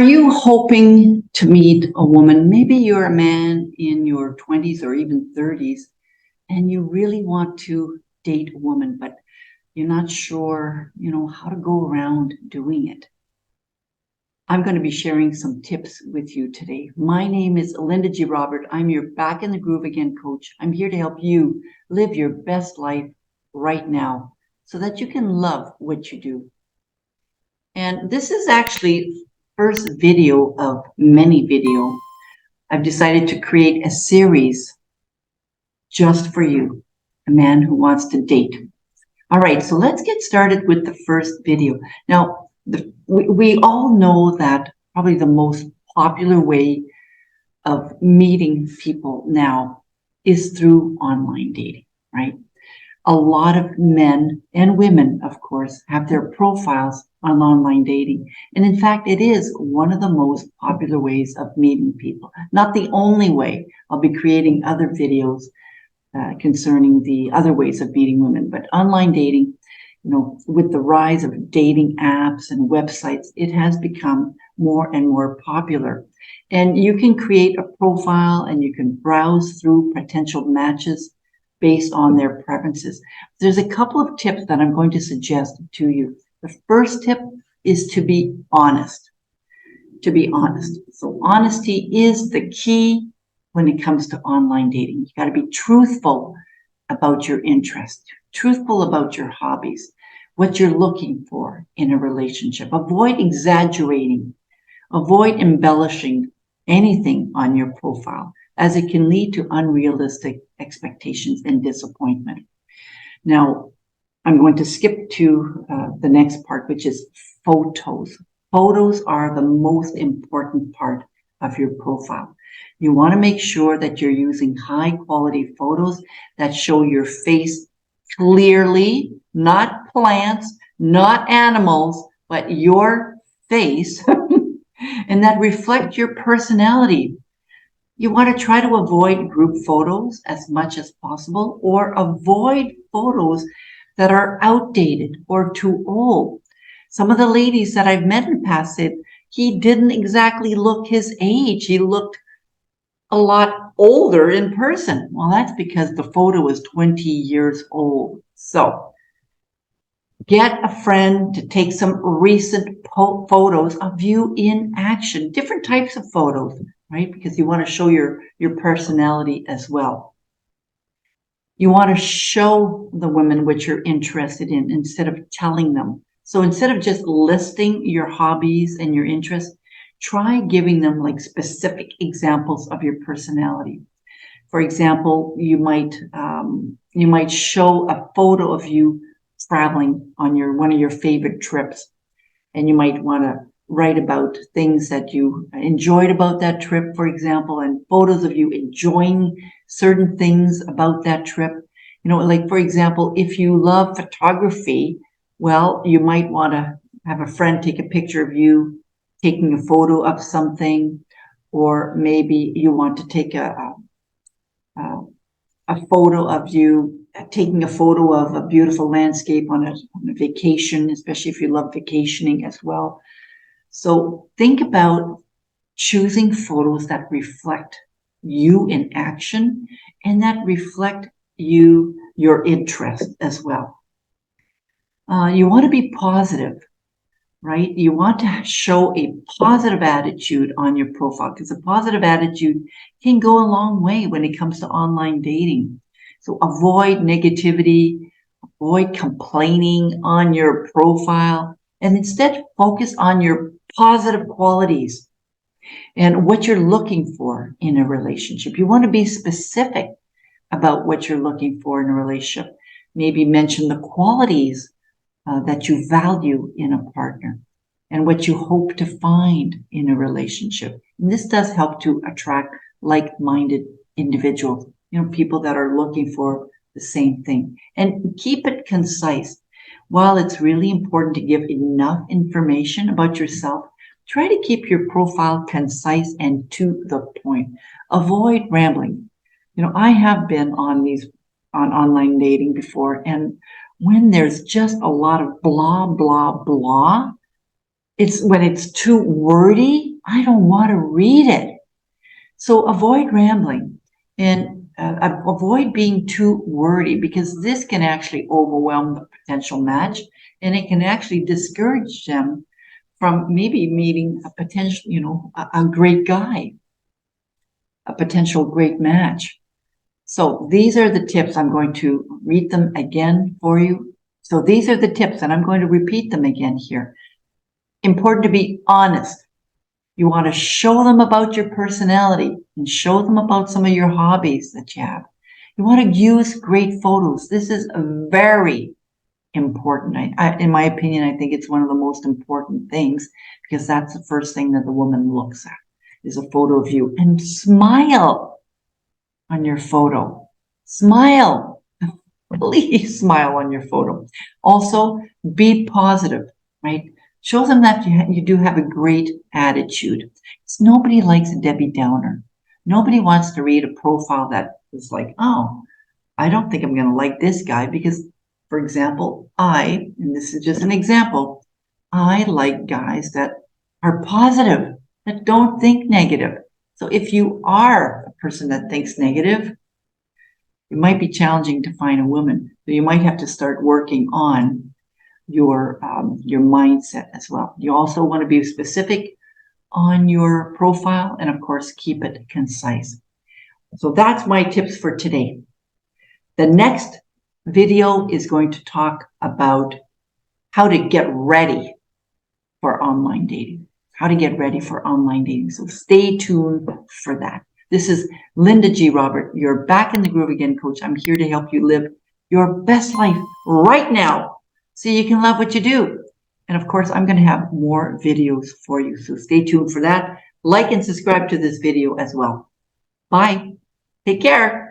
Are you hoping to meet a woman? Maybe you're a man in your 20s or even 30s, and you really want to date a woman, but you're not sure, how to go around doing it. I'm going to be sharing some tips with you today. My name is Linda G. Robert. I'm your Back in the Groove Again coach. I'm here to help you live your best life right now so that you can love what you do. And this is actually first video of many video. I've decided to create a series just for you, a man who wants to date. All right, so let's get started with the first video. Now, we all know that probably the most popular way of meeting people now is through online dating, right? A lot of men and women, of course, have their profiles on online dating. And in fact, it is one of the most popular ways of meeting people. Not the only way. I'll be creating other videos concerning the other ways of meeting women. But online dating, with the rise of dating apps and websites, it has become more and more popular. And you can create a profile and you can browse through potential matches based on their preferences. There's a couple of tips that I'm going to suggest to you. The first tip is to be honest. To be honest. So honesty is the key when it comes to online dating. You got to be truthful about your interests, truthful about your hobbies, what you're looking for in a relationship. Avoid exaggerating. Avoid embellishing anything on your profile, as it can lead to unrealistic expectations and disappointment. Now, I'm going to skip to the next part, which is photos. Photos are the most important part of your profile. You want to make sure that you're using high quality photos that show your face clearly, not plants, not animals, but your face, and that reflect your personality. You want to try to avoid group photos as much as possible, or avoid photos that are outdated or too old. Some of the ladies that I've met in the past said he didn't exactly look his age. He looked a lot older in person. Well, that's because the photo is 20 years old. So get a friend to take some recent photos of you in action, different types of photos, right? Because you want to show your personality as well. You want to show the women what you're interested in instead of telling them. So instead of just listing your hobbies and your interests, try giving them like specific examples of your personality. For example, you might show a photo of you traveling on one of your favorite trips, and you might want to write about things that you enjoyed about that trip, for example, and photos of you enjoying certain things about that trip. Like, for example, if you love photography, well, you might want to have a friend take a picture of you taking a photo of something, or maybe you want to take a photo of you taking a photo of a beautiful landscape on a vacation, especially if you love vacationing as well. So think about choosing photos that reflect you in action and that reflect your interest as well. You want to be positive, right? You want to show a positive attitude on your profile, because a positive attitude can go a long way when it comes to online dating. So avoid negativity, avoid complaining on your profile, and instead focus on your positive qualities and what you're looking for in a relationship. You want to be specific about what you're looking for in a relationship. Maybe mention the qualities that you value in a partner and what you hope to find in a relationship. And this does help to attract like-minded individuals, people that are looking for the same thing. And keep it concise. While it's really important to give enough information about yourself, try to keep your profile concise and to the point. Avoid rambling. I have been on online dating before, and when there's just a lot of blah, blah, blah, when it's too wordy, I don't want to read it. So avoid rambling and avoid being too wordy, because this can actually overwhelm the potential match, and it can actually discourage them from maybe meeting a potential, a great guy, a potential great match. So these are the tips. I'm going to read them again for you. So these are the tips, and I'm going to repeat them again here. Important to be honest. You want to show them about your personality and show them about some of your hobbies that you have. You want to use great photos. This is very important. In my opinion, I think it's one of the most important things, because that's the first thing that the woman looks at is a photo of you. And smile on your photo. Smile. Please smile on your photo. Also, be positive, right? Show them that you do have a great attitude. Nobody likes a Debbie Downer. Nobody wants to read a profile that is like, oh, I don't think I'm going to like this guy because, for example, and this is just an example, I like guys that are positive, that don't think negative. So if you are a person that thinks negative, it might be challenging to find a woman. So you might have to start working on your mindset as well. You also want to be specific on your profile, and of course, keep it concise. So that's my tips for today. The next video is going to talk about how to get ready for online dating. How to get ready for online dating. So stay tuned for that. This is Linda G. Robert, your Back in the Groove Again coach. I'm here to help you live your best life right now so you can love what you do. And of course, I'm going to have more videos for you. So stay tuned for that. Like and subscribe to this video as well. Bye. Take care.